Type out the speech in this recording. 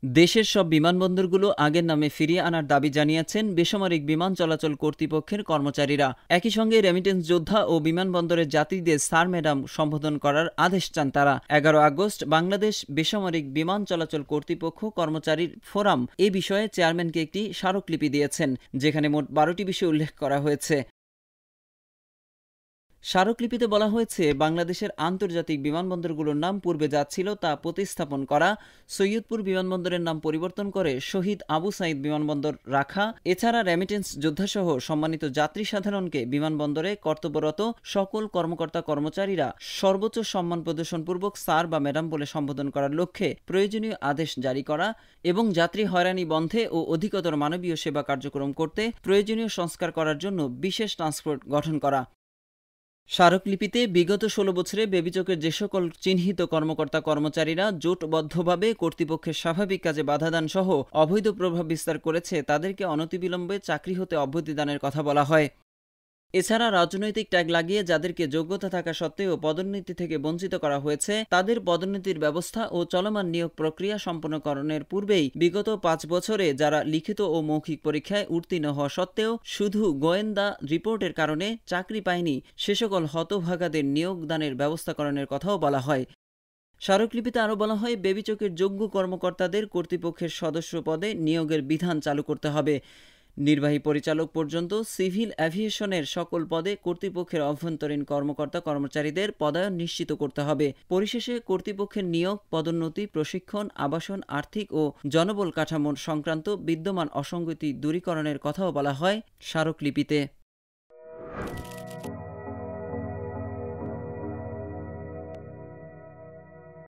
দেশের সব বিমানবন্দরগুলো আগের নামে ফিরিয়ে আনার দাবি জানিয়েছেন বেসামরিক বিমান চলাচল কর্তৃপক্ষের কর্মচারীরা। একই সঙ্গে রেমিটেন্স যোদ্ধা ও বিমানবন্দরের যাত্রীদের স্যার ম্যাডাম সম্বোধন করার আদেশ চান তারা। 11 আগস্ট বাংলাদেশ বেসামরিক বিমান চলাচল কর্তৃপক্ষ কর্মচারীর ফোরাম এ বিষয়ে চেয়ারম্যানকে একটি স্মারকলিপি দিয়েছেন, যেখানে মোট 12টি বিষয় উল্লেখ করা হয়েছে। স্মারকলিপিতে বলা হয়েছে, বাংলাদেশের আন্তর্জাতিক বিমানবন্দরগুলোর নাম পূর্বে যা ছিল তা প্রতিস্থাপন করা, সৈয়দপুর বিমানবন্দরের নাম পরিবর্তন করে শহীদ আবু সাইদ বিমানবন্দর রাখা, এছাড়া রেমিটেন্স যোদ্ধাসহ সম্মানিত যাত্রী সাধারণকে বিমানবন্দরে কর্তব্যরত সকল কর্মকর্তা কর্মচারীরা সর্বোচ্চ সম্মান প্রদর্শনপূর্বক স্যার বা ম্যাডাম বলে সম্বোধন করার লক্ষ্যে প্রয়োজনীয় আদেশ জারি করা এবং যাত্রী হয়রানি বন্ধে ও অধিকতর মানবীয় সেবা কার্যক্রম করতে প্রয়োজনীয় সংস্কার করার জন্য বিশেষ টাস্কফোর্স গঠন করা। স্মারকলিপিতে বিগত 16 বছরে বেবিচকের যে সকল চিহ্নিত কর্মকর্তা কর্মচারীরা জোটবদ্ধভাবে কর্তৃপক্ষের স্বাভাবিক কাজে বাধাদান সহ অবৈধ প্রভাব বিস্তার করেছে তাদেরকে অনতিবিলম্বে চাকরি হতে অব্যাহতি দানের কথা বলা হয়। এছাড়া রাজনৈতিক ট্যাগ লাগিয়ে যাদেরকে যোগ্যতা থাকা সত্ত্বেও পদোন্নতি থেকে বঞ্চিত করা হয়েছে তাদের পদোন্নতির ব্যবস্থা ও চলমান নিয়োগ প্রক্রিয়া সম্পন্নকরণের পূর্বেই বিগত 5 বছরে যারা লিখিত ও মৌখিক পরীক্ষায় উত্তীর্ণ হওয়া সত্ত্বেও শুধু গোয়েন্দা রিপোর্টের কারণে চাকরি পায়নি সে সকল হতভাগাদের নিয়োগদানের ব্যবস্থাকরণের কথাও বলা হয়। স্মারকলিপিতে আরও বলা হয়, বেবিচকের যোগ্য কর্মকর্তাদের কর্তৃপক্ষের সদস্য পদে নিয়োগের বিধান চালু করতে হবে। নির্বাহী পরিচালক পর্যন্ত সিভিল অ্যাভিয়েশনের সকল পদে কর্তৃপক্ষের অভ্যন্তরীণ কর্মকর্তা কর্মচারীদের পদায়ন নিশ্চিত করতে হবে। পরিশেষে কর্তৃপক্ষের নিয়োগ, পদোন্নতি, প্রশিক্ষণ, আবাসন, আর্থিক ও জনবল কাঠামো সংক্রান্ত বিদ্যমান অসঙ্গতি দূরীকরণের কথাও বলা হয় স্মারকলিপিতে।